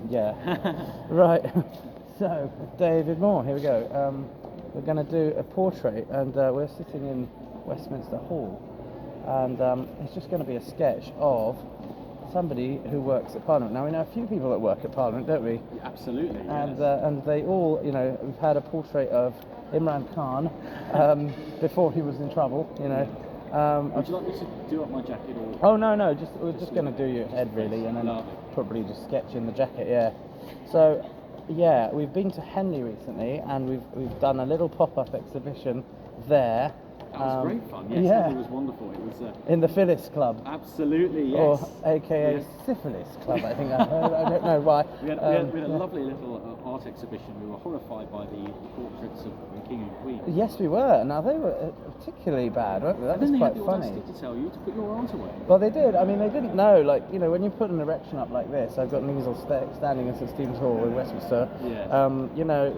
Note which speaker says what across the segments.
Speaker 1: Yeah. Right. So, David Moore, here we go. We're going to do a portrait, and we're sitting in Westminster Hall, and it's just going to be a sketch of somebody who works at Parliament. Now, we know a few people that work at Parliament, don't we?
Speaker 2: Yeah, absolutely.
Speaker 1: And
Speaker 2: yes.
Speaker 1: and they all, we've had a portrait of Imran Khan before he was in trouble,
Speaker 2: Would you like me to do up my jacket or?
Speaker 1: Oh no, we're just going to do your head really, and then probably just sketch in the jacket. Yeah. So, yeah, we've been to Henley recently, and we've done a little pop-up exhibition there.
Speaker 2: That was great fun. Yes,
Speaker 1: yeah.
Speaker 2: It was wonderful. It was
Speaker 1: in the Phyllis Club.
Speaker 2: Absolutely, yes.
Speaker 1: Or AKA
Speaker 2: yes.
Speaker 1: Syphilis Club, I think. I don't know why.
Speaker 2: We had a lovely little art exhibition. We were horrified by the portraits of the King and Queen.
Speaker 1: Yes, we were. Now they were particularly bad, weren't they? That was quite funny.
Speaker 2: And then they had the audacity to tell you to put your arms away.
Speaker 1: Well, they did. I mean, they didn't know. When you put an erection up like this, I've got an easel standing in St Stephen's Hall in Westminster.
Speaker 2: Yeah.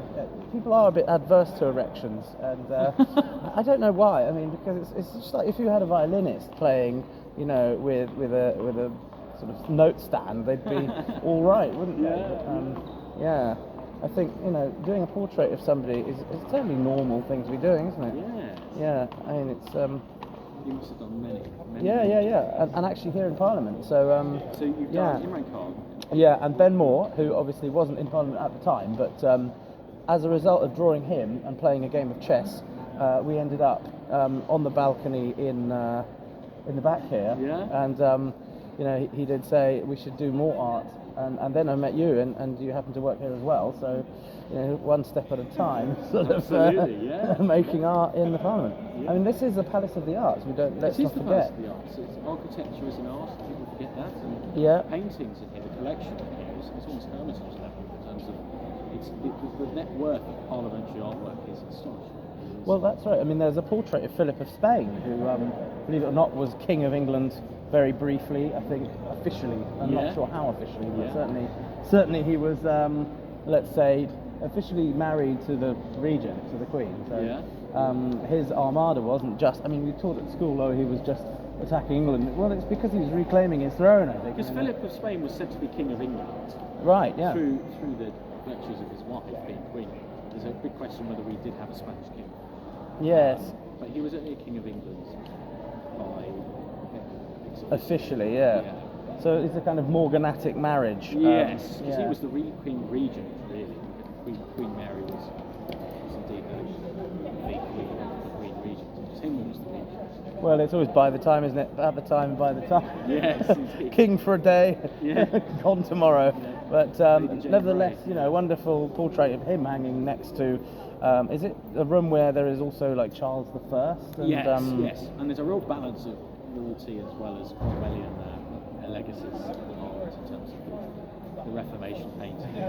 Speaker 1: People are a bit adverse to erections, and I don't know why. I mean, because it's just like if you had a violinist playing, with a sort of note stand, they'd be all right, wouldn't they?
Speaker 2: Yeah.
Speaker 1: I think doing a portrait of somebody is a totally normal thing to be doing, isn't it?
Speaker 2: Yes.
Speaker 1: Yeah. I mean, it's.
Speaker 2: You must have done many.
Speaker 1: Yeah. And actually here in Parliament. So.
Speaker 2: So you've done Imran Khan.
Speaker 1: Yeah, and Ben Moore, who obviously wasn't in Parliament at the time, but as a result of drawing him and playing a game of chess, we ended up on the balcony in the back here.
Speaker 2: Yeah.
Speaker 1: And he did say we should do more art, and then I met you, and you happen to work here as well. So, one step at a time, sort of making art in the Parliament. Yeah. I mean, this is the Palace of the Arts. Let's not forget.
Speaker 2: This is the Palace of the Arts. It's architecture is an art. People forget that. And paintings in here, the collection in here is almost Hermitage level in terms of the net worth of parliamentary artwork is astonishing.
Speaker 1: Well, that's right. I mean, there's a portrait of Philip of Spain, who, believe it or not, was King of England very briefly. I think officially. I'm not sure how officially, but certainly he was, let's say, officially married to the regent, to the Queen. So his armada wasn't just. I mean, we taught at school, he was just attacking England. Well, it's because he was reclaiming his throne, I think.
Speaker 2: Because Philip of Spain was said to be King of England.
Speaker 1: Right. Yeah.
Speaker 2: Through the virtues of his wife being Queen. There's a big question whether we did have a Spanish king.
Speaker 1: Yes.
Speaker 2: But he was only a King of England
Speaker 1: officially, yeah. So it's a kind of morganatic marriage.
Speaker 2: Yes, because he was the Queen Regent, really. Queen Mary was indeed the Queen Regent. Tim was the Regent.
Speaker 1: Well, it's always by the time, isn't it? At the time, by the time.
Speaker 2: Yes, indeed.
Speaker 1: King for a day, gone tomorrow.
Speaker 2: Yeah.
Speaker 1: But nevertheless, wonderful portrait of him hanging next to. Is it a room where there is also like Charles I? And,
Speaker 2: yes, and there's a real balance of royalty as well as Cromwellian legacies in terms of the Reformation paintings. We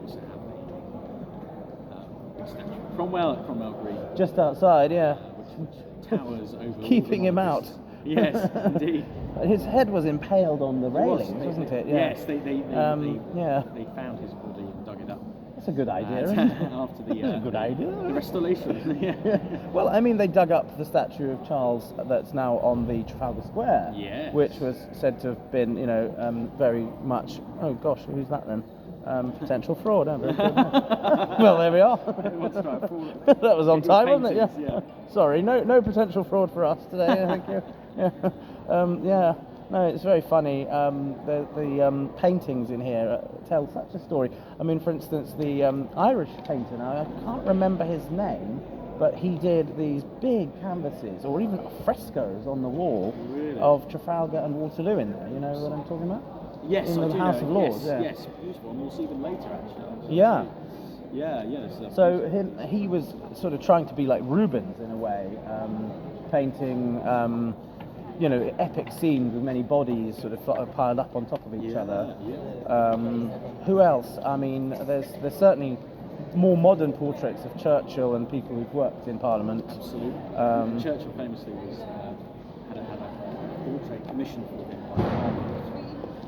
Speaker 2: also have a statue. Cromwell Green.
Speaker 1: Just outside,
Speaker 2: which towers over.
Speaker 1: Keeping him out.
Speaker 2: Yes, indeed.
Speaker 1: His head was impaled on the railings, wasn't it? Yeah.
Speaker 2: Yes, they found his body and dug it up.
Speaker 1: That's a good idea, isn't it?
Speaker 2: After the
Speaker 1: good idea.
Speaker 2: The restoration.
Speaker 1: Well, I mean, they dug up the statue of Charles that's now on the Trafalgar Square, which was said to have been, very much. Oh gosh, who's that then? Potential fraud. Well, there we are. That was on time, wasn't it? Yeah. Sorry, no potential fraud for us today. Thank you. Yeah. No, it's very funny. The paintings in here tell such a story. I mean, for instance, the Irish painter, now I can't remember his name, but he did these big canvases, or even frescoes on the wall of Trafalgar and Waterloo in there. You know what I'm talking about?
Speaker 2: Yes,
Speaker 1: in the House of Lords.
Speaker 2: Yes, beautiful. And we'll see them later, actually.
Speaker 1: Yeah.
Speaker 2: Yeah.
Speaker 1: So he was sort of trying to be like Rubens in a way, painting, epic scenes with many bodies sort of piled up on top of each other.
Speaker 2: Yeah.
Speaker 1: Who else? I mean, there's certainly more modern portraits of Churchill and people who've worked in Parliament.
Speaker 2: Absolutely. Churchill famously had a portrait commissioned for him by Parliament.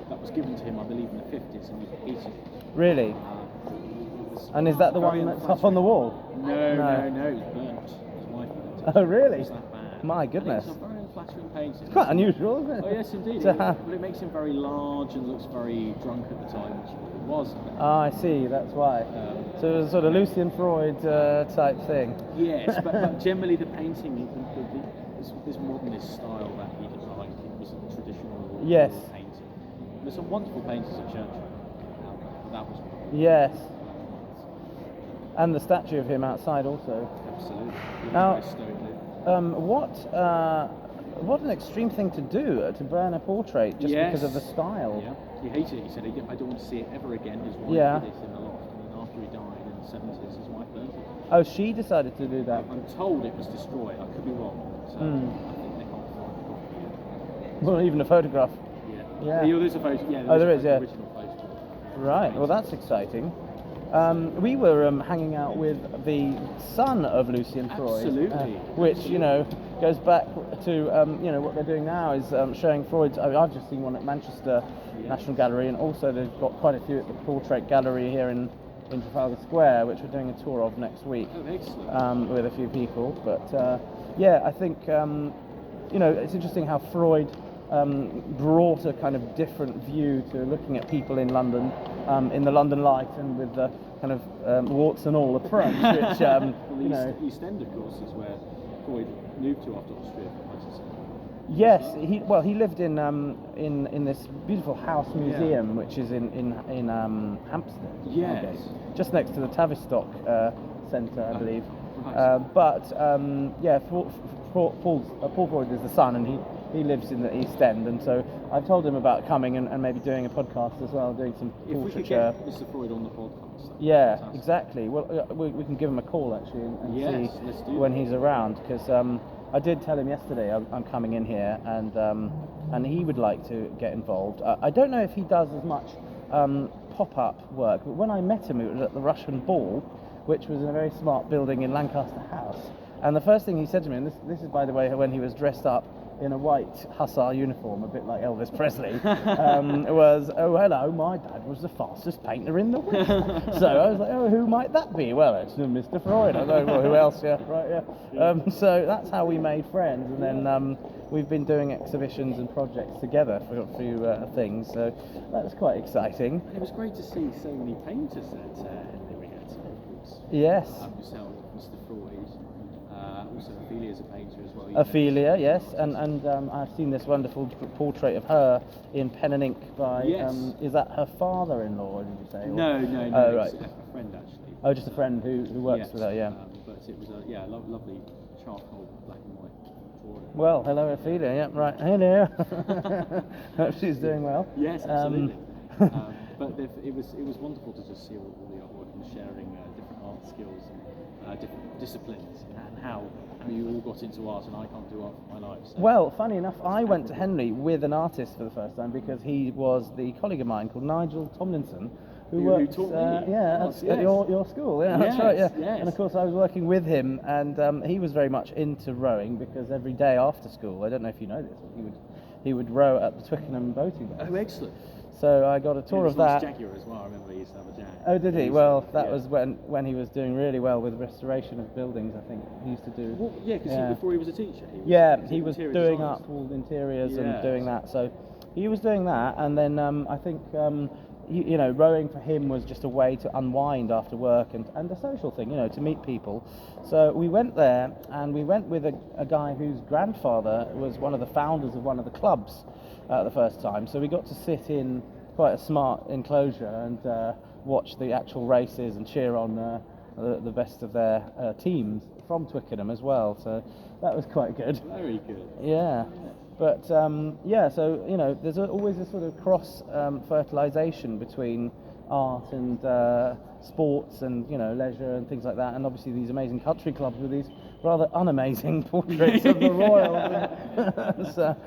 Speaker 2: That was given to him, I believe, in the 50s, and he hated it.
Speaker 1: Really? And is that the one that's up on the wall?
Speaker 2: No, it was burnt. His wife burnt it.
Speaker 1: Oh, really?
Speaker 2: It was that bad.
Speaker 1: My goodness.
Speaker 2: It's a very flattering painting.
Speaker 1: It's quite unusual, isn't it?
Speaker 2: Oh yes, indeed. Well, it makes him very large and looks very drunk at the time, which it was.
Speaker 1: I see. That's why. So it was sort of Lucian Freud type thing.
Speaker 2: Yes, but generally the painting, this modernist style that he liked, it was a traditional painting. There's some wonderful paintings of Churchill. That was one.
Speaker 1: Yes. And the statue of him outside also.
Speaker 2: Absolutely.
Speaker 1: Now, what an extreme thing to do, to burn a portrait just because of the style.
Speaker 2: Yeah, he hated it. He said, I don't want to see it ever again. His wife did it in the loft, and then after he died in the 70s, his wife burned it.
Speaker 1: Oh, she decided to do that?
Speaker 2: I'm told it was destroyed. I could be wrong. So I think they can't find the copy yet.
Speaker 1: Well, even a photograph.
Speaker 2: Yeah. There's a photo. Yeah.
Speaker 1: There is. Yeah.
Speaker 2: Original photo.
Speaker 1: Right. Well, that's exciting. We were hanging out with the son of Lucian Freud, which goes back to what they're doing now is showing Freud's. I've just seen one at Manchester National Gallery, and also they've got quite a few at the Portrait Gallery here in Trafalgar Square, which we're doing a tour of next week with a few people. But I think it's interesting how Freud brought a kind of different view to looking at people in London, in the London light, and with the kind of warts and all approach, which
Speaker 2: the East End, of course, is where Freud moved to after Austria.
Speaker 1: Yes, he lived in this beautiful house museum, which is in Hampstead.
Speaker 2: Yes,
Speaker 1: just next to the Tavistock Centre, I believe.
Speaker 2: Right.
Speaker 1: Paul Freud is the son, and he lives in the East End, and so I've told him about coming and maybe doing a podcast as well, doing some portraiture.
Speaker 2: If we could get Mr. Freud on the podcast.
Speaker 1: Yeah, exactly. Well, we can give him a call actually and see when he's around, because I did tell him yesterday I'm coming in here, and he would like to get involved. I don't know if he does as much pop-up work, but when I met him, it was at the Russian Ball, which was in a very smart building in Lancaster House. And the first thing he said to me, and this is by the way when he was dressed up in a white hussar uniform, a bit like Elvis Presley, was, "Oh, hello, my dad was the fastest painter in the West." So I was like, "Oh, who might that be?" "Well, it's Mr. Freud." I go, "Well, who else?" "Yeah, right, yeah." So that's how we made friends, and then we've been doing exhibitions and projects together for a few things, so that's quite exciting.
Speaker 2: And it was great to see so many painters at the regatta, of course.
Speaker 1: Yes.
Speaker 2: Yourself, Mr. Freud. Also, Ophelia's a painter as well.
Speaker 1: Ophelia, yes, and I've seen this wonderful portrait of her in pen and ink by. Is that her father-in-law? Did you say?
Speaker 2: No.
Speaker 1: Oh, right.
Speaker 2: A friend actually.
Speaker 1: Oh, just a friend who works with her. Yeah.
Speaker 2: But it was a lovely charcoal black and white drawing.
Speaker 1: Well, hello, Ophelia. Yeah, right. Hello. Hope she's doing well.
Speaker 2: Yes, absolutely. But it was wonderful to just see all the artwork and sharing different art skills and different disciplines, and how you all got into art, and I can't do art for my life. So.
Speaker 1: Well, funny enough, I went to Henley with an artist for the first time because he was the colleague of mine called Nigel Tomlinson, who works at your school. Yeah, that's right. Yeah,
Speaker 2: yes.
Speaker 1: And of course I was working with him, and he was very much into rowing because every day after school, I don't know if you know this, he would row at the Twickenham boating base.
Speaker 2: Oh, excellent.
Speaker 1: So I got a tour of that.
Speaker 2: Jaguar as well. I remember he used to have a Jag.
Speaker 1: Oh, did he? Well, that was when he was doing really well with restoration of buildings. I think he used to do.
Speaker 2: Well, because before he was a teacher.
Speaker 1: He was doing up all the interiors and doing that. So he was doing that, and then I think rowing for him was just a way to unwind after work and a social thing, to meet people. So we went there, and we went with a guy whose grandfather was one of the founders of one of the clubs the first time. So we got to sit in quite a smart enclosure and watch the actual races and cheer on the best of their teams from Twickenham as well. So that was quite good.
Speaker 2: Very good.
Speaker 1: Yeah. But so there's always a sort of cross fertilization between art and sports and leisure and things like that, and obviously these amazing country clubs with these rather unamazing portraits of the royals. It's a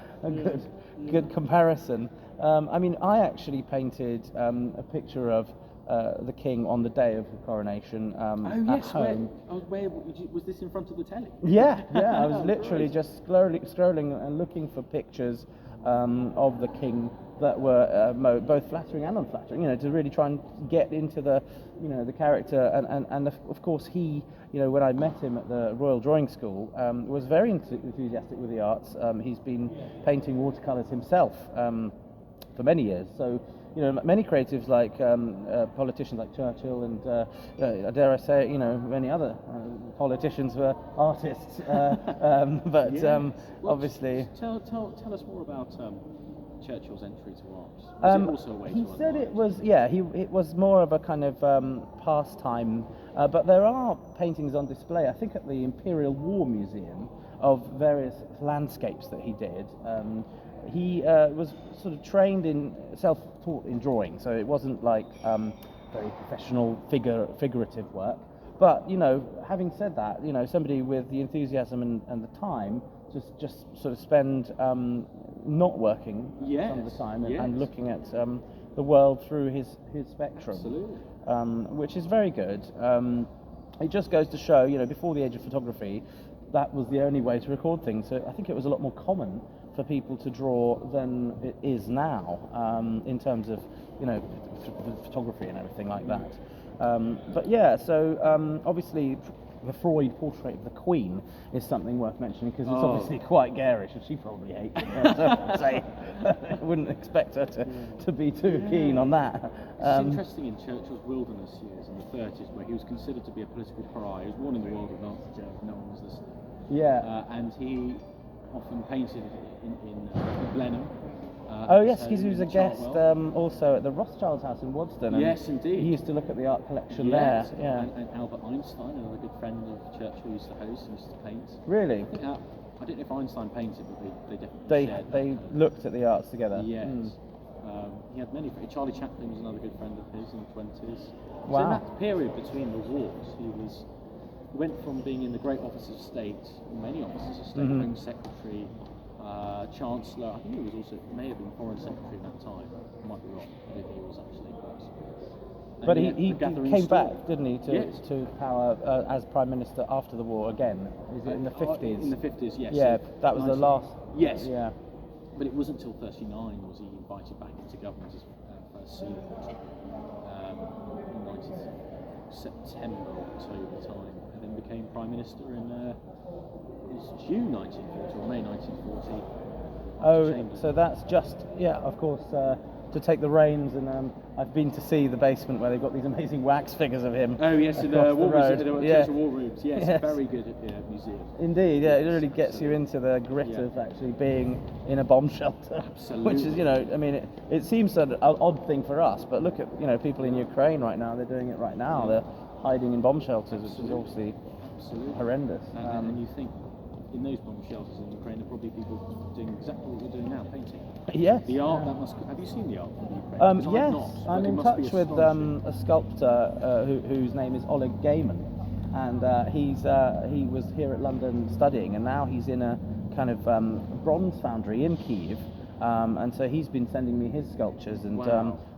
Speaker 1: good comparison. I actually painted a picture of the king on the day of the coronation at home.
Speaker 2: Where was this, in front of the telly?
Speaker 1: Yeah. I was literally just scrolling and looking for pictures of the king that were both flattering and unflattering, to really try and get into the character, and of course he, when I met him at the Royal Drawing School, was very enthusiastic with the arts. He's been painting watercolours himself for many years, so many creatives like politicians like Churchill and dare I say it, many other politicians were artists, but
Speaker 2: Well,
Speaker 1: obviously.
Speaker 2: Tell us more about Churchill's entry to art. Was it also a way
Speaker 1: he
Speaker 2: to
Speaker 1: said
Speaker 2: unwind?
Speaker 1: it was more of a kind of pastime, but there are paintings on display, I think at the Imperial War Museum, of various landscapes that he did. He was sort of trained in, self-taught in drawing, so it wasn't like very professional figurative work. But having said that, somebody with the enthusiasm and the time just sort of spend not working some of the time and looking at the world through his spectrum.
Speaker 2: Absolutely.
Speaker 1: Which is very good. It just goes to show, before the age of photography, that was the only way to record things. So I think it was a lot more common for people to draw than it is now, in terms of photography and everything like that. But yeah, so obviously the Freud portrait of the Queen is something worth mentioning, because it's obviously quite garish, and she probably hates it. So I wouldn't expect her to be too keen on that.
Speaker 2: It's interesting in Churchill's wilderness years in the 30s, where he was considered to be a political pariah. He was born in the world of Nazi Germany, no one was listening.
Speaker 1: Yeah.
Speaker 2: And he often painted in Blenheim.
Speaker 1: Yes, he was a guest also at the Rothschild's house in Waddesdon.
Speaker 2: Yes, indeed.
Speaker 1: He used to look at the art collection there. Yeah.
Speaker 2: And Albert Einstein, another good friend of Churchill, used to host and used to paint.
Speaker 1: Really?
Speaker 2: I don't know if Einstein painted, but they definitely shared
Speaker 1: they looked at the arts together.
Speaker 2: Yes. He had many. Charlie Chaplin was another good friend of his in the 20s.
Speaker 1: Wow.
Speaker 2: So in that period between the wars, he went from being in the great offices of state, many offices of state, Home Secretary, Chancellor. I think he was also may have been Foreign Secretary at that time. I might be wrong. I don't think he was actually.
Speaker 1: But he came back, didn't he, to power as Prime Minister after the war again? Is it in the 50s?
Speaker 2: In the 50s, yes.
Speaker 1: Yeah, that was the last.
Speaker 2: Yes.
Speaker 1: Yeah.
Speaker 2: But it wasn't until 39 was he invited back into government as first senior in 19th September, October time, and then became Prime Minister in June 1940 or May 1940.
Speaker 1: Oh, so that's just, of course, to take the reins, and I've been to see the basement where they've got these amazing wax figures of him.
Speaker 2: Oh yes, in the war rooms. Yes, very good museum.
Speaker 1: Indeed, yeah, it really gets you into the grit of actually being in a bomb shelter.
Speaker 2: Absolutely.
Speaker 1: Which is, I mean, it seems an odd thing for us, but look at, people in Ukraine right now. They're doing it right now. They're hiding in bomb shelters, which is obviously horrendous.
Speaker 2: And you think, in those bomb shelters in Ukraine, there are probably people doing exactly what you're doing now, painting.
Speaker 1: Yes.
Speaker 2: The art that must. Have you seen the art from Ukraine?
Speaker 1: Yes,
Speaker 2: not,
Speaker 1: I'm in touch with a sculptor whose name is Oleg Gaiman, and he was here at London studying, and now he's in a kind of bronze foundry in Kyiv, and so he's been sending me his sculptures, and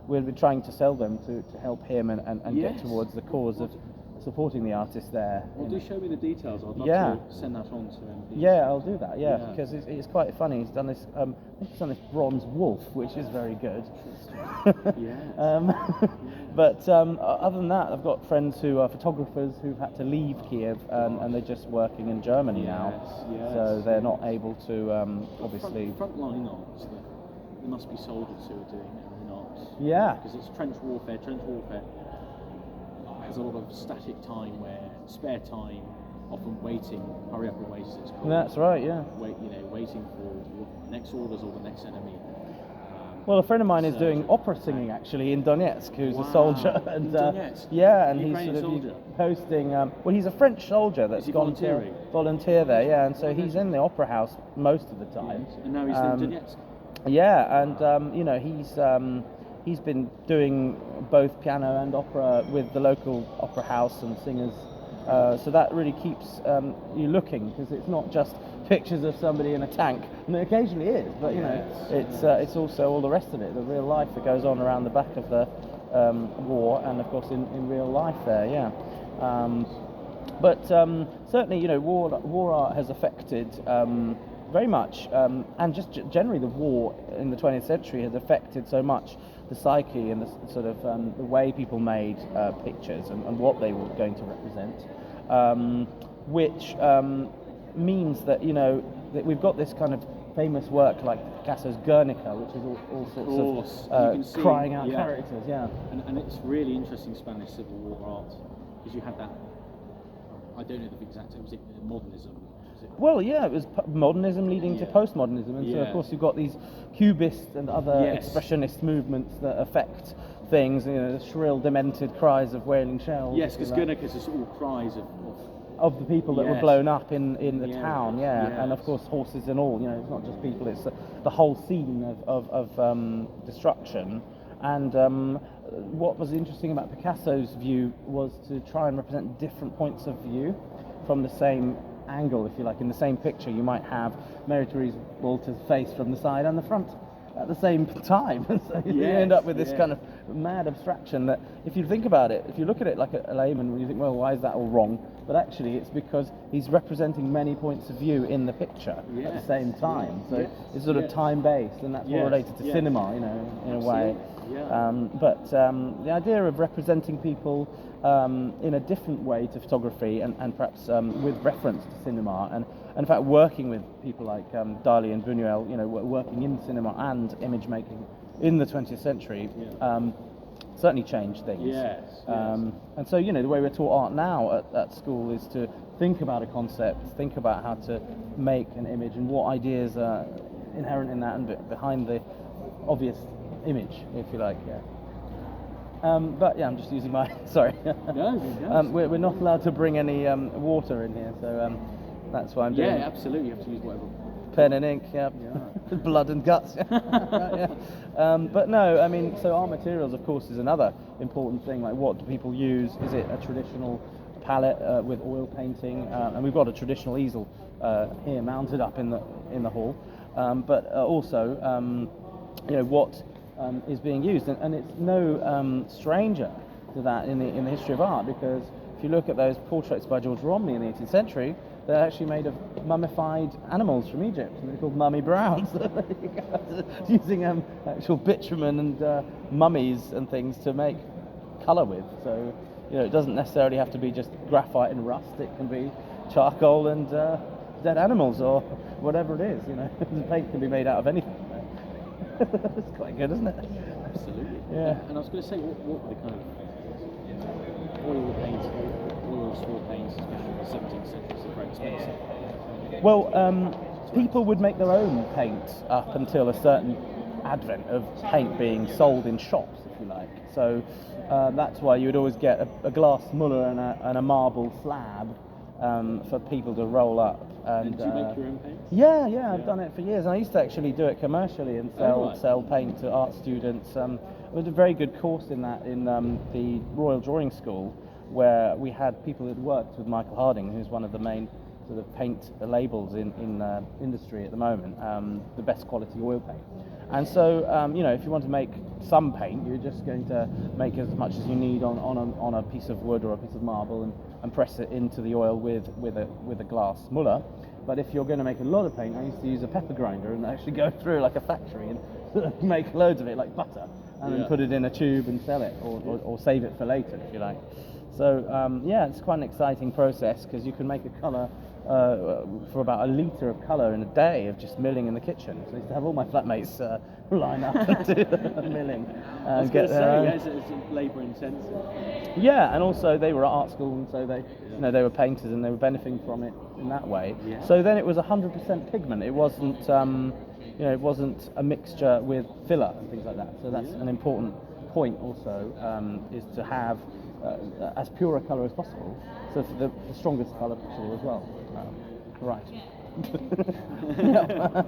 Speaker 1: we'll be trying to sell them to help him and get towards the cause of supporting the artists there.
Speaker 2: Well, do show me the details. I'd love to send that on to him.
Speaker 1: Yeah, I'll do that. Yeah, because it's quite funny. He's done this. I think he's done this bronze wolf, which is very good. But other than that, I've got friends who are photographers who've had to leave Kiev, and they're just working in Germany now. So they're not able to obviously.
Speaker 2: Frontline arts. There must be soldiers who are doing their own arts.
Speaker 1: Yeah.
Speaker 2: Because it's trench warfare. Trench warfare has a lot of static time, where spare time, often waiting, hurry up and wait as it's called.
Speaker 1: That's right, yeah.
Speaker 2: Waiting for the next orders or the next enemy.
Speaker 1: Well, a friend of mine is doing opera singing actually in Donetsk, who's a soldier, and
Speaker 2: Donetsk?
Speaker 1: And he's
Speaker 2: Ukrainian
Speaker 1: sort of
Speaker 2: soldier?
Speaker 1: hosting. Well, he's a French soldier that's gone to volunteer there, and so he's in the opera house most of the time.
Speaker 2: Yes. And now he's in Donetsk.
Speaker 1: Yeah, and he's been doing both piano and opera with the local opera house and singers. So that really keeps you looking, because it's not just pictures of somebody in a tank, and it occasionally is, but it's also all the rest of it, the real life that goes on around the back of the war, and of course in real life there, But certainly, war art has affected very much, and just generally the war in the 20th century has affected so much the psyche and the sort of the way people made pictures and what they were going to represent, which means that, you know, that we've got this kind of famous work like Picasso's Guernica, which is all sorts of crying out characters,
Speaker 2: And it's really interesting Spanish Civil War art, because you had that, I don't know the exact term, was it modernism?
Speaker 1: Well, yeah, it was modernism leading to postmodernism, and so of course you've got these cubist and other expressionist movements that affect things, you know, the shrill, demented cries of wailing shells.
Speaker 2: Yes, because Guernica is all cries
Speaker 1: of the people that were blown up in the town, and of course horses and all. You know, it's not just people; it's the whole scene of destruction. And what was interesting about Picasso's view was to try and represent different points of view from the same angle, if you like. In the same picture, you might have Mary Theresa Walter's face from the side and the front at the same time. So you end up with this kind of mad abstraction that, if you think about it, if you look at it like a layman, you think, well, why is that all wrong? But actually it's because he's representing many points of view in the picture at the same time. So it's sort of time-based, and that's more related to cinema, you know, in a way. But the idea of representing people in a different way to photography, and perhaps with reference to cinema, and in fact working with people like Dali and Buñuel, you know, working in cinema and image making in the 20th century, certainly changed things. And so, you know, the way we're taught art now at school is to think about a concept, think about how to make an image and what ideas are inherent in that and behind the obvious image, if you like. But yeah, I'm just using my sorry. We're not allowed to bring any water in here, so that's why I'm doing.
Speaker 2: Yeah, absolutely. You have to use whatever.
Speaker 1: Pen and ink, blood and guts. But no, I mean, so art materials, of course, is another important thing. Like, what do people use? Is it a traditional palette with oil painting? And we've got a traditional easel here mounted up in the hall. But also, you know, what is being used, and it's no stranger to that in the history of art, because if you look at those portraits by George Romney in the 18th century, they're actually made of mummified animals from Egypt, and they're called mummy browns, using actual bitumen and mummies and things to make colour with. So, you know, it doesn't necessarily have to be just graphite and rust. It can be charcoal and dead animals or whatever it is. You know, the paint can be made out of anything. It's quite good, isn't it?
Speaker 2: Absolutely.
Speaker 1: Yeah.
Speaker 2: And I was going to say, what were the kind of oil paints, oil straw paints, especially in the 17th century, so very expensive?
Speaker 1: Well, people would make their own paint up until a certain advent of paint being sold in shops, if you like. So that's why you would always get a glass Muller and a marble slab for people to roll up.
Speaker 2: And do you make your own paint?
Speaker 1: Yeah, I've done it for years, and I used to actually do it commercially and sell paint to art students. It was a very good course in that in the Royal Drawing School, where we had people that worked with Michael Harding, who's one of the main sort of paint labels in industry at the moment, the best quality oil paint. And so, you know, if you want to make some paint, you're just going to make as much as you need on a piece of wood or a piece of marble and press it into the oil with a glass Muller. But if you're going to make a lot of paint, I used to use a pepper grinder and actually go through like a factory and make loads of it like butter, and then put it in a tube and sell it, or save it for later, if you like. So yeah, it's quite an exciting process, because you can make a colour for about a litre of colour in a day of just milling in the kitchen. So I used to have all my flatmates line up and do the milling.
Speaker 2: I was going to say, it's labour intensive.
Speaker 1: Yeah, and also they were at art school, and so they, you know, they were painters and they were benefiting from it in that way. Yeah. So then it was 100% pigment. It wasn't, you know, it wasn't a mixture with filler and things like that. So that's an important point also, is to have as pure a colour as possible, so for the strongest colour possible as well. Right.
Speaker 2: We never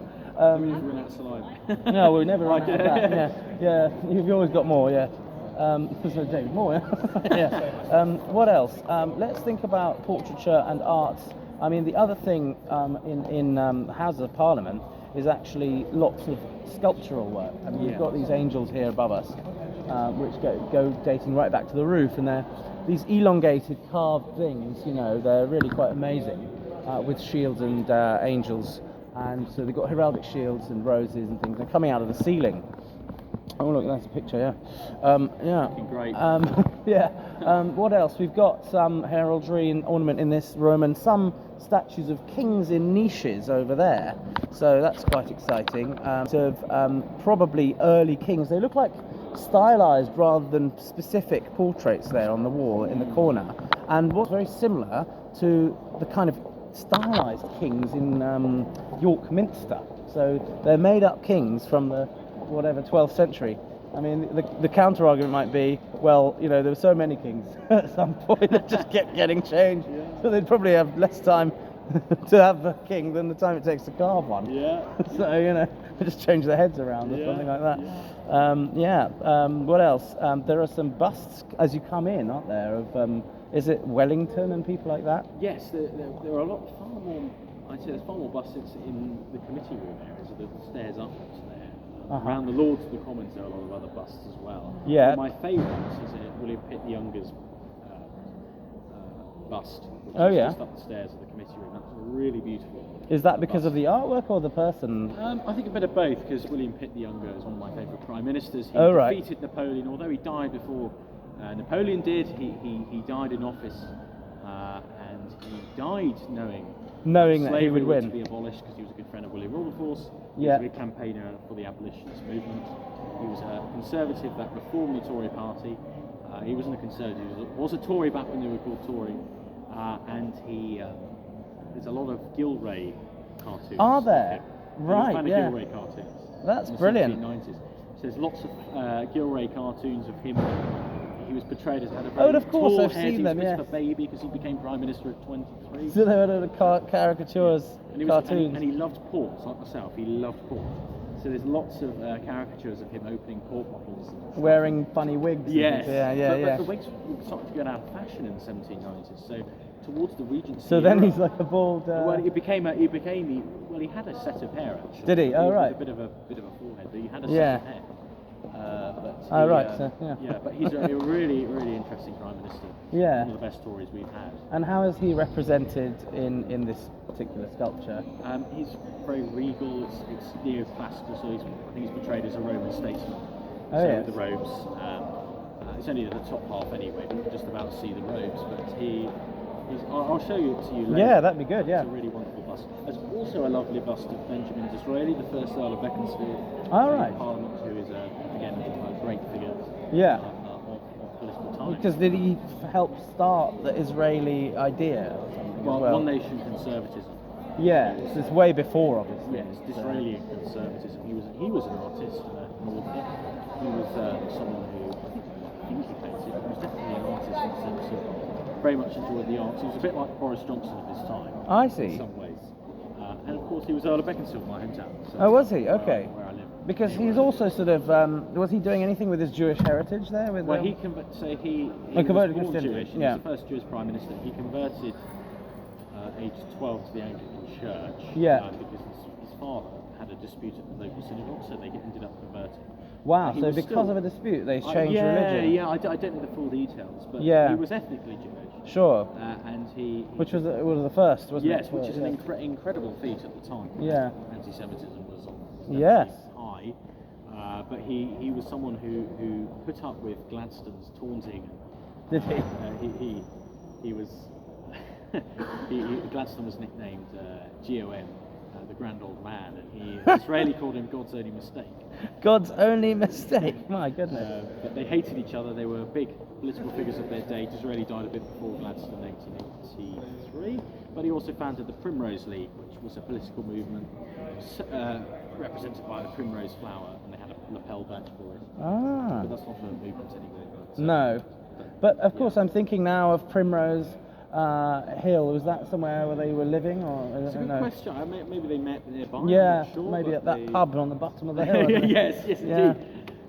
Speaker 2: run out of saliva.
Speaker 1: No, we never run out of that. Yeah, you've always got more. Yeah. So David Moore. What else? Let's think about portraiture and arts. I mean, the other thing in the Houses of Parliament is actually lots of sculptural work. I mean, we've got these angels here above us, which go dating right back to the roof, and they're these elongated carved things. You know, they're really quite amazing, with shields and angels and so they've got heraldic shields and roses and things. They're coming out of the ceiling. Oh look, that's a picture. Yeah.
Speaker 2: Looking great.
Speaker 1: Yeah. What else? We've got some heraldry and ornament in this room, and some statues of kings in niches over there. So that's quite exciting. Probably early kings. They look like stylized rather than specific portraits there on the wall in the corner. And what's very similar to the kind of stylized kings in York Minster. So they're made up kings from the 12th century. I mean, the counter argument might be, well, there were so many kings at some point that just kept getting changed, so they'd probably have less time to have a king than the time it takes to carve one.
Speaker 2: Yeah.
Speaker 1: So they just change their heads around or something like that. What else? There are some busts as you come in, aren't there? Of is it Wellington and people like that?
Speaker 2: Yes, there are far more. I'd say there's far more busts in the committee room areas, so the stairs upwards there. Around the Lords of the Commons, there are a lot of other busts as well.
Speaker 1: Yeah.
Speaker 2: One of my favourites is William Pitt the Younger's bust, which is just up the stairs of the committee room. That's really beautiful.
Speaker 1: Is that because of the artwork or the person?
Speaker 2: I think a bit of both, because William Pitt the Younger is one of my favourite prime ministers. He defeated Napoleon, although he died before Napoleon did. He died in office, and he died knowing that he would win. To be abolished, because he was a good friend of William Wilberforce. He was a big campaigner for the abolitionist movement. He was a conservative that reformed the Tory party. He wasn't a conservative, he was a Tory back when they were called Tory. And there's a lot of Gilray cartoons.
Speaker 1: Are there? Right,
Speaker 2: Gilray cartoons.
Speaker 1: That's brilliant.
Speaker 2: 1790s. So there's lots of Gilray cartoons of him. He was portrayed as had a very
Speaker 1: I've
Speaker 2: head.
Speaker 1: seen them.
Speaker 2: He was a baby because he became prime minister at 23.
Speaker 1: So they were caricatures, cartoons.
Speaker 2: And he loved port, like myself. He loved port. So there's lots of caricatures of him opening port bottles.
Speaker 1: Wearing funny wigs.
Speaker 2: Yes.
Speaker 1: But
Speaker 2: the wigs were starting to go out of fashion in the 1790s. So towards the Regency.
Speaker 1: So then he's like a bald.
Speaker 2: Well, he had a set of hair actually.
Speaker 1: Did he? Oh right.
Speaker 2: A bit of a forehead, but he had a set of hair. But he's a really, really interesting prime minister.
Speaker 1: Yeah.
Speaker 2: One of the best stories we've had.
Speaker 1: And how is he represented in this particular sculpture?
Speaker 2: He's very regal. It's neoclassical, so I think he's portrayed as a Roman statesman. With the robes. It's only the top half anyway. We can just about see the robes, but I'll show it to you later.
Speaker 1: Yeah, that'd be good. Yeah.
Speaker 2: It's a really wonderful bust. There's also a lovely bust of Benjamin Disraeli, the first Earl of Beaconsfield. Parliament, who is again a great figure.
Speaker 1: Yeah.
Speaker 2: Of political time.
Speaker 1: Because did he help start the Israeli idea?
Speaker 2: Well, one nation conservatism.
Speaker 1: Yeah, so it's way before, obviously.
Speaker 2: Yes, Disraeli conservatism. He was an artist, an author. He was someone who I think he painted. He was definitely an artist in the sense of very much enjoyed the arts. He was a bit like Boris Johnson of his time.
Speaker 1: I see.
Speaker 2: In some ways. And of course he was Earl of Beaconsfield, my hometown. So
Speaker 1: was he? Okay.
Speaker 2: Where I live.
Speaker 1: Because he's also sort of, was he doing anything with his Jewish heritage there? He
Speaker 2: converted
Speaker 1: to
Speaker 2: Jewish.
Speaker 1: Yeah.
Speaker 2: He was the first Jewish prime minister. He converted aged 12 to the Anglican Church.
Speaker 1: Yeah.
Speaker 2: Because his father had a dispute at the local synagogue, so they ended up converting.
Speaker 1: Wow, so because of a dispute they changed religion?
Speaker 2: Yeah, I don't know the full details, but he was ethnically Jewish.
Speaker 1: Sure.
Speaker 2: And
Speaker 1: which was the first, wasn't it?
Speaker 2: Yes, which is an incredible feat at the time.
Speaker 1: Yeah.
Speaker 2: Anti-Semitism was high, but he was someone who put up with Gladstone's taunting.
Speaker 1: Did he?
Speaker 2: He was... Gladstone was nicknamed GOM, the grand old man, and Disraeli called him God's only mistake.
Speaker 1: God's only mistake, my goodness.
Speaker 2: But they hated each other. They were big political figures of their day. Disraeli died a bit before Gladstone in 1883, but he also founded the Primrose League, which was a political movement represented by the primrose flower, and they had a lapel badge for it. But that's not a movement anymore.
Speaker 1: No. But of course I'm thinking now of Primrose Hill. Was that somewhere where they were living, or
Speaker 2: it's a good question. Maybe they met nearby.
Speaker 1: Yeah,
Speaker 2: I'm sure,
Speaker 1: maybe at that pub on the bottom of the hill.
Speaker 2: yes,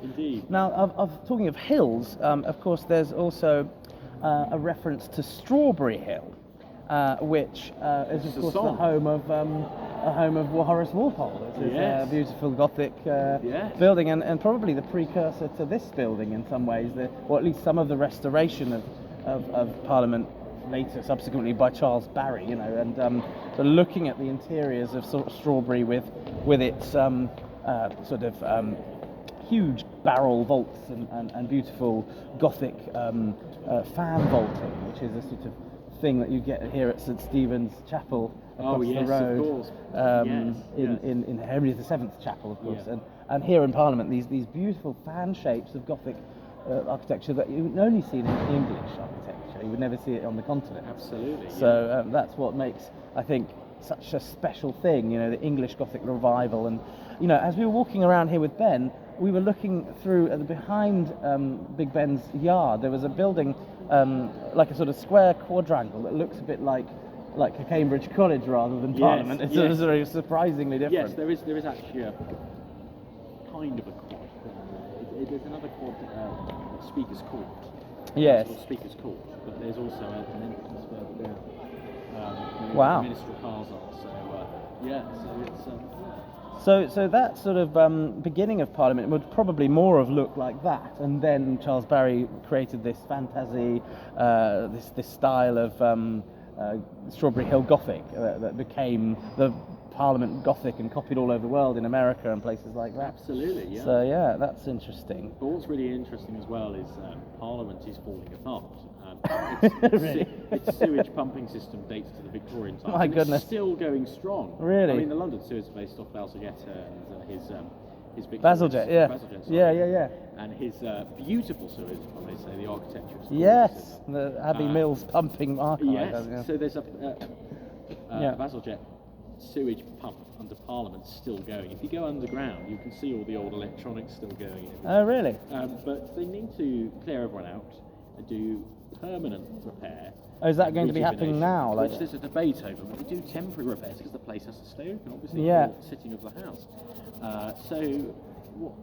Speaker 2: indeed.
Speaker 1: Now, talking of hills, of course, there's also a reference to Strawberry Hill, which is of course the home of Horace Walpole. It's a beautiful Gothic building, and probably the precursor to this building in some ways, or at least some of the restoration of Parliament later, subsequently by Charles Barry, you know, and so looking at the interiors of Strawberry with its huge barrel vaults and beautiful Gothic fan vaulting, which is a sort of thing that you get here at St Stephen's Chapel across the road.
Speaker 2: Of course.
Speaker 1: In Henry VII's Chapel, of course,
Speaker 2: Yeah.
Speaker 1: and here in Parliament, these beautiful fan shapes of Gothic architecture that you would only see in English architecture. You would never see it on the continent.
Speaker 2: Absolutely.
Speaker 1: So that's what makes, I think, such a special thing, you know, the English Gothic revival. And, you know, as we were walking around here with Ben, we were looking through at the behind Big Ben's yard. There was a building, like a sort of square quadrangle that looks a bit like a Cambridge College rather than Parliament. It's very surprisingly different.
Speaker 2: Yes, there is actually a kind of a quad. There's another quad, Speaker's Court.
Speaker 1: Yes.
Speaker 2: Speaker's Court, but there's also an entrance further down.
Speaker 1: Wow.
Speaker 2: The Ministerial cars are.
Speaker 1: So that sort of beginning of Parliament would probably more have looked like that, and then Charles Barry created this fantasy, this style of Strawberry Hill Gothic that became the Parliament Gothic and copied all over the world in America and places like that.
Speaker 2: Absolutely, yeah.
Speaker 1: So yeah, that's interesting.
Speaker 2: But what's really interesting as well is Parliament is falling apart. Its sewage pumping system dates to the Victorian times.
Speaker 1: My goodness.
Speaker 2: It's still going strong.
Speaker 1: Really?
Speaker 2: I mean, the London sewage is based off Bazalgette and his
Speaker 1: Bazalgette, yeah.
Speaker 2: Bazalgette,
Speaker 1: yeah.
Speaker 2: And his beautiful sewage, I may say, the architecture.
Speaker 1: Yes, the Abbey Mills pumping archive.
Speaker 2: Yes,
Speaker 1: yeah.
Speaker 2: so there's a Bazalgette sewage pump under Parliament still going. If you go underground, you can see all the old electronics still going.
Speaker 1: Oh, really?
Speaker 2: But they need to clear everyone out and do permanent repair.
Speaker 1: Oh, is that going to be happening now?
Speaker 2: Which there's a debate over, but they do temporary repairs because the place has to stay open, obviously,
Speaker 1: yeah.
Speaker 2: for the sitting of the House. So what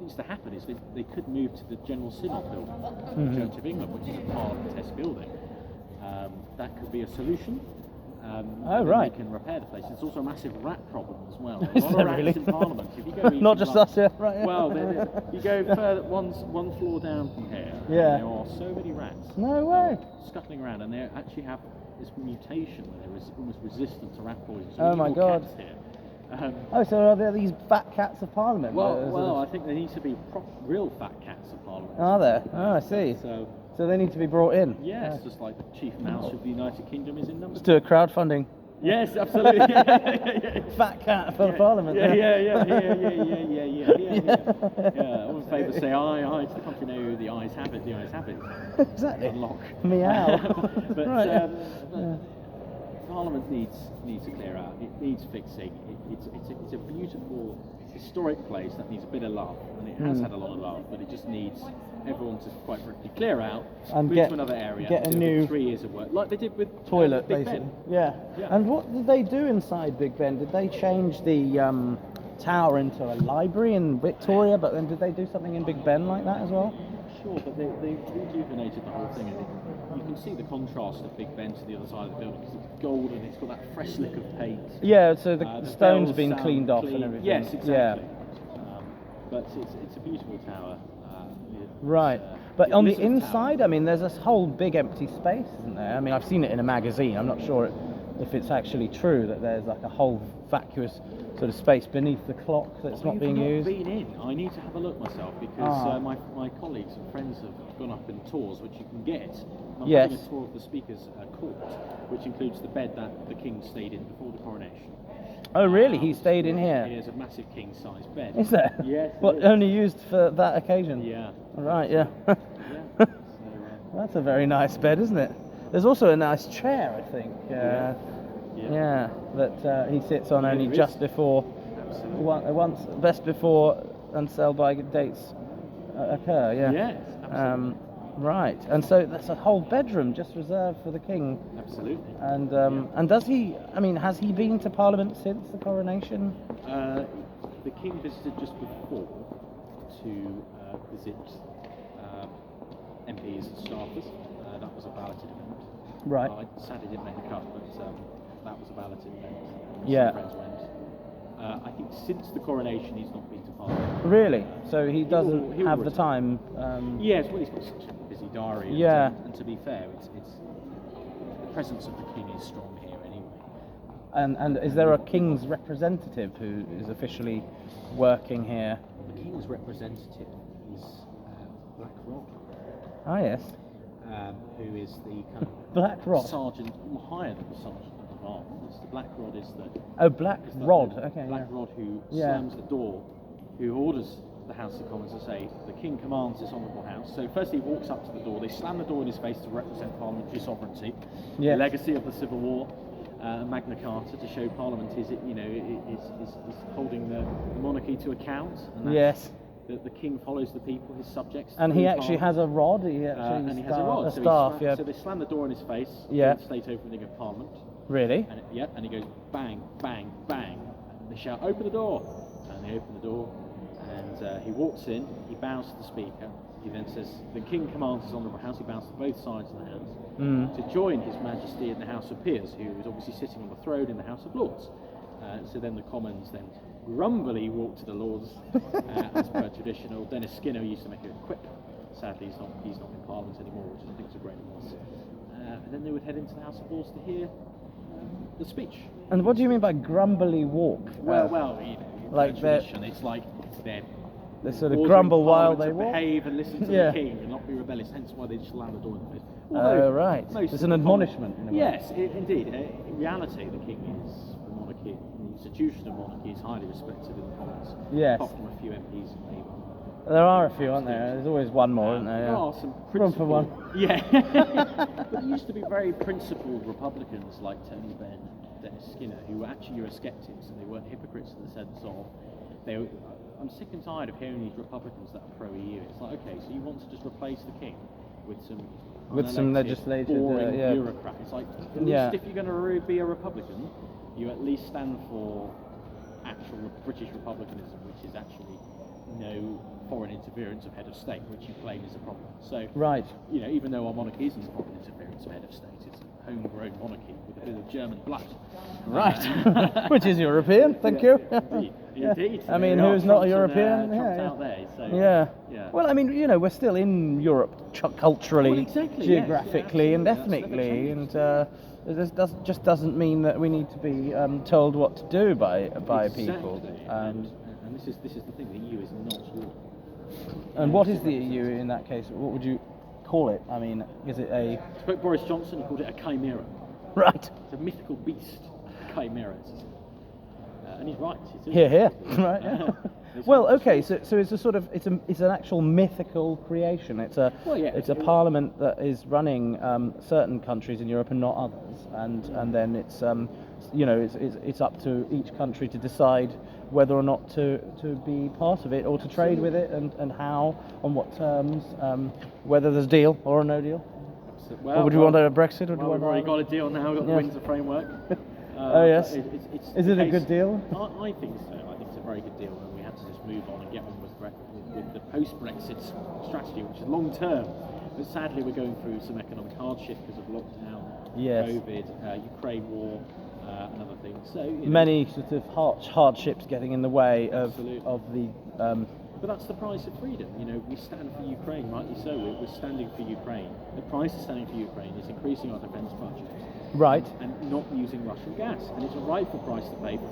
Speaker 2: needs to happen is they could move to the General Synod building, the Church of England, which is a Parliament test building. That could be a solution.
Speaker 1: Right.
Speaker 2: They can repair the place. It's also a massive rat problem as well.
Speaker 1: Is
Speaker 2: A lot of
Speaker 1: there
Speaker 2: rats
Speaker 1: really?
Speaker 2: in Parliament. If you go
Speaker 1: Not just us, yeah, right. Yeah.
Speaker 2: Well, you go further, one floor down from here.
Speaker 1: Yeah.
Speaker 2: There are so many rats.
Speaker 1: No way.
Speaker 2: Scuttling around, and they actually have this mutation where they're almost resistant to rat poison. So
Speaker 1: Oh my God.
Speaker 2: Cats here.
Speaker 1: So are there these fat cats of Parliament?
Speaker 2: Well, I think there needs to be real fat cats of Parliament.
Speaker 1: Are there? Oh, I see. So they need to be brought in.
Speaker 2: Yes, just like the Chief Mouse of the United Kingdom is in number.
Speaker 1: Let's do a crowdfunding.
Speaker 2: Yes, absolutely.
Speaker 1: Fat cat for Parliament.
Speaker 2: Yeah. All in favour say aye to the country. No, the ayes have it. The ayes have it.
Speaker 1: Exactly.
Speaker 2: Unlock.
Speaker 1: Meow.
Speaker 2: But
Speaker 1: right.
Speaker 2: Parliament needs to clear out. It needs fixing. It's a beautiful historic place that needs a bit of love, and it has had a lot of love, but it just needs everyone to quite frankly clear out
Speaker 1: and
Speaker 2: move
Speaker 1: get
Speaker 2: to another area,
Speaker 1: get a new
Speaker 2: 3 years of work, like they did with
Speaker 1: toilet,
Speaker 2: Big
Speaker 1: basically.
Speaker 2: Ben.
Speaker 1: Yeah.
Speaker 2: Yeah.
Speaker 1: And what did they do inside Big Ben? Did they change the tower into a library in Victoria? But then did they do something in Big Ben like that as well?
Speaker 2: Sure, but they rejuvenated the whole thing. And you can see the contrast of Big Ben to the other side of the building because it's gold and it's got that fresh lick of paint.
Speaker 1: Yeah, so the stones
Speaker 2: bells
Speaker 1: been
Speaker 2: sound
Speaker 1: cleaned off
Speaker 2: clean.
Speaker 1: and everything.
Speaker 2: Yes, exactly.
Speaker 1: Yeah.
Speaker 2: But it's a beautiful tower.
Speaker 1: Right. But on the
Speaker 2: Elizabeth
Speaker 1: inside,
Speaker 2: Tower.
Speaker 1: I mean, there's this whole big empty space, isn't there? I mean, I've seen it in a magazine. I'm not sure if it's actually true that there's like a whole vacuous sort of space beneath the clock that's not being used.
Speaker 2: Been in. I need to have a look myself because my colleagues and friends have gone up in tours, which you can get. I'm
Speaker 1: Yes.
Speaker 2: having a tour of the Speaker's court, which includes the bed that the King stayed in before the coronation.
Speaker 1: Oh, really? He stayed in here?
Speaker 2: It is a massive king-size bed.
Speaker 1: Is there?
Speaker 2: Yes.
Speaker 1: What, only used for that occasion?
Speaker 2: Yeah.
Speaker 1: Right, yeah.
Speaker 2: So,
Speaker 1: That's a very nice bed, isn't it? There's also a nice chair, I think. Yeah, that he sits on only
Speaker 2: there
Speaker 1: just
Speaker 2: is.
Speaker 1: before, once best before and sell-by dates occur. Yeah.
Speaker 2: Yes, absolutely.
Speaker 1: Right, and so that's a whole bedroom just reserved for the king.
Speaker 2: Absolutely.
Speaker 1: And does he? I mean, has he been to Parliament since the coronation?
Speaker 2: The king visited just before to visit MPs and staffers. That was a balloted event.
Speaker 1: Right.
Speaker 2: I sadly didn't make the cut, but that was a balloted event.
Speaker 1: Yeah.
Speaker 2: Some friends went. I think since the coronation, he's not been to Parliament.
Speaker 1: Really? So he doesn't
Speaker 2: he will
Speaker 1: have the
Speaker 2: return.
Speaker 1: time.
Speaker 2: Yes, well, he's got such a busy diary.
Speaker 1: Yeah.
Speaker 2: And to be fair, it's presence of the king is strong here anyway.
Speaker 1: And is there a king's representative who is officially working here?
Speaker 2: The king's representative is Black Rod.
Speaker 1: Ah, yes.
Speaker 2: Who is the kind of
Speaker 1: Black Rod?
Speaker 2: sergeant, higher than the sergeant of arms. The Black Rod is the...
Speaker 1: Oh, Black Rod, okay.
Speaker 2: Black Rod who slams the door, who orders the House of Commons to say, the King commands this honourable House. So firstly he walks up to the door, they slam the door in his face to represent parliamentary sovereignty, the legacy of the Civil War, Magna Carta, to show Parliament is holding the monarchy to account. And
Speaker 1: yes.
Speaker 2: The king follows the people, his subjects.
Speaker 1: And he actually has a rod. He actually
Speaker 2: and he has a rod.
Speaker 1: A staff.
Speaker 2: So they slam the door in his face.
Speaker 1: Yeah.
Speaker 2: The state opening of Parliament.
Speaker 1: Really?
Speaker 2: And and he goes bang, bang, bang. And they shout, "Open the door!" And they open the door, and he walks in. He bows to the speaker. He then says, "The king commands his honourable House." He bows to both sides of the House to join His Majesty in the House of Peers, who is obviously sitting on the throne in the House of Lords. So then the Commons then grumbly walk to the Lords, as per traditional. Dennis Skinner used to make a quip. Sadly, he's not in Parliament anymore, which I think is a great loss. And then they would head into the House of Lords to hear the speech.
Speaker 1: And what do you mean by grumbly walk?
Speaker 2: Well,
Speaker 1: like
Speaker 2: tradition. It's like
Speaker 1: they sort of grumble while they walk.
Speaker 2: Behave and listen to the king and not be rebellious. Hence why they just slam the door in the face.
Speaker 1: Oh, right. It's an admonishment. In a way.
Speaker 2: Yes, indeed. In reality, the king is the monarchy. The institution of monarchy is highly respected in the Commons.
Speaker 1: Yes.
Speaker 2: Apart from a few MPs in Labour.
Speaker 1: There are a few, aren't there? There's always one more, isn't there?
Speaker 2: There are some
Speaker 1: room for one.
Speaker 2: Yeah. But there used to be very principled Republicans like Tony Benn, Dennis Skinner, who were actually Eurosceptics, and they weren't hypocrites in the sense of I'm sick and tired of hearing these Republicans that are pro-EU. It's like, okay, so you want to just replace the king with some
Speaker 1: legislative
Speaker 2: boring bureaucrat. It's like, at least if you're going to be a Republican, you at least stand for actual British republicanism, which is actually no foreign interference of head of state, which you claim is a problem. So,
Speaker 1: right.
Speaker 2: Even though our monarchy isn't foreign interference of head of state, it's a homegrown monarchy with a bit of German blood.
Speaker 1: Right. Which is European, thank you.
Speaker 2: Indeed.
Speaker 1: I mean, who's not a European?
Speaker 2: Out there, so,
Speaker 1: yeah. Well, I mean, we're still in Europe culturally, geographically, and ethnically, and this just doesn't mean that we need to be told what to do by people.
Speaker 2: And this is the thing: the EU is not Europe.
Speaker 1: And what is the EU in that case? What would you call it? I mean, is it a...
Speaker 2: To quote Boris Johnson, he called it a chimera.
Speaker 1: Right.
Speaker 2: It's a mythical beast, chimera. And he's right.
Speaker 1: Here. Right. Yeah. Well, okay. So it's a sort of it's an actual mythical creation. It's a parliament that is running certain countries in Europe and not others, and then it's it's up to each country to decide whether or not to be part of it or to trade with it, and how, on what terms, whether there's a deal or a no deal. Or would you want a Brexit? Or
Speaker 2: we've already got a deal now. We've got the Windsor Framework.
Speaker 1: Oh yes.
Speaker 2: Is
Speaker 1: it a good deal?
Speaker 2: I think so. I think it's a very good deal, and we had to just move on and get on with the post-Brexit strategy, which is long term. But sadly, we're going through some economic hardship because of lockdown, COVID, Ukraine war, and other things. So
Speaker 1: many sort of hardships getting in the way of the.
Speaker 2: But that's the price of freedom. We stand for Ukraine, rightly so. We're standing for Ukraine. The price of standing for Ukraine is increasing our defence budget.
Speaker 1: Right.
Speaker 2: And not using Russian gas. And it's a rightful price to pay for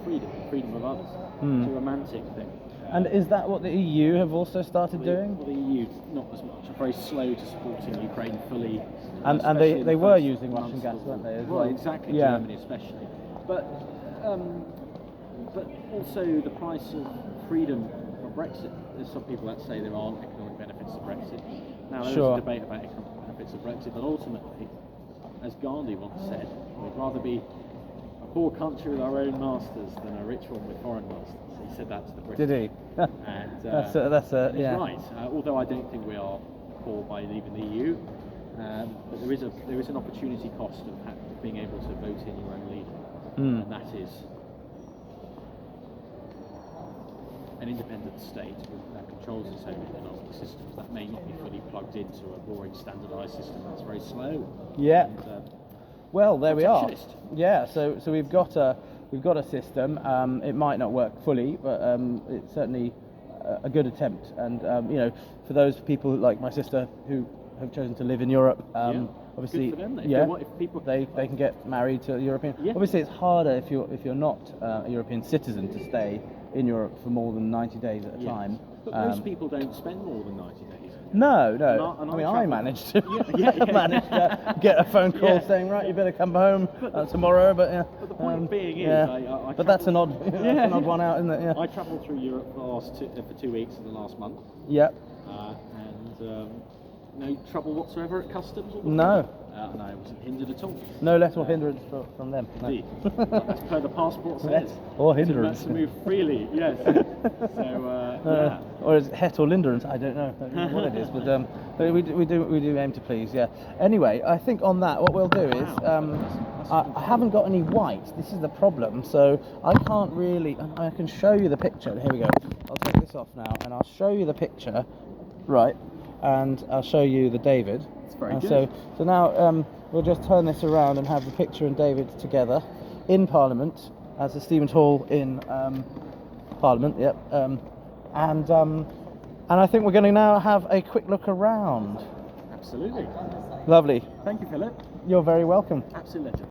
Speaker 2: freedom of others. It's a romantic thing.
Speaker 1: And is that what the EU have also started doing?
Speaker 2: Well, the EU, not as much. They're very slow to supporting Ukraine fully.
Speaker 1: And they were using Russian gas, weren't they?
Speaker 2: Well, exactly, Germany especially. But also the price of freedom for Brexit. There's some people that say there aren't economic benefits of Brexit. Now, there's a debate about economic benefits of Brexit, but ultimately, as Gandhi once said, we'd rather be a poor country with our own masters than a rich one with foreign masters. He said that to the British.
Speaker 1: Did he?
Speaker 2: And
Speaker 1: that's
Speaker 2: he's right. Although I don't think we are poor by leaving the EU, but there is an opportunity cost of being able to vote in your own leader, and that is an independent state that controls its own economic systems that may not be fully plugged into a boring standardised system that's very slow.
Speaker 1: Yeah.
Speaker 2: And,
Speaker 1: well, there we are. Yeah. So we've got a system. It might not work fully, but it's certainly a good attempt. And for those people like my sister who have chosen to live in Europe, obviously,
Speaker 2: Good for them.
Speaker 1: yeah,
Speaker 2: If people
Speaker 1: they can get married to a European.
Speaker 2: Yeah.
Speaker 1: Obviously, it's harder if you're not a European citizen to stay in Europe for more than 90 days at a time.
Speaker 2: But most people don't spend more than 90 days.
Speaker 1: No.
Speaker 2: And
Speaker 1: I mean, I
Speaker 2: travel-
Speaker 1: managed to
Speaker 2: Yeah.
Speaker 1: managed to get a phone call
Speaker 2: Yeah.
Speaker 1: saying, right, you better come home tomorrow. But yeah.
Speaker 2: But the point being is,
Speaker 1: yeah.
Speaker 2: I
Speaker 1: But that's an odd,
Speaker 2: travelled-
Speaker 1: that's an odd one out, isn't it? Yeah.
Speaker 2: I travelled through Europe for 2 weeks in the last month,
Speaker 1: Yep.
Speaker 2: and no trouble whatsoever at customs. Or
Speaker 1: No.
Speaker 2: No, I wasn't hindered at all.
Speaker 1: No less or hindrance from them. No.
Speaker 2: Indeed. As per the passport says.
Speaker 1: Less or hindrance.
Speaker 2: To move freely, yes. So, yeah.
Speaker 1: Or is it het or linderance? I don't know what it is, but we do aim to please, yeah. Anyway, I think on that, what we'll do is, I haven't got any white. This is the problem, so I can't really. I can show you the picture. Here we go. I'll take this off now, and I'll show you the picture, right? And I'll show you the David.
Speaker 2: It's very good.
Speaker 1: So now we'll just turn this around and have the picture and David together in Parliament, as the Stevens Hall in Parliament. Yep. And I think we're going to now have a quick look around.
Speaker 2: Absolutely.
Speaker 1: Lovely.
Speaker 2: Thank you, Philip.
Speaker 1: You're very welcome.
Speaker 2: Absolutely.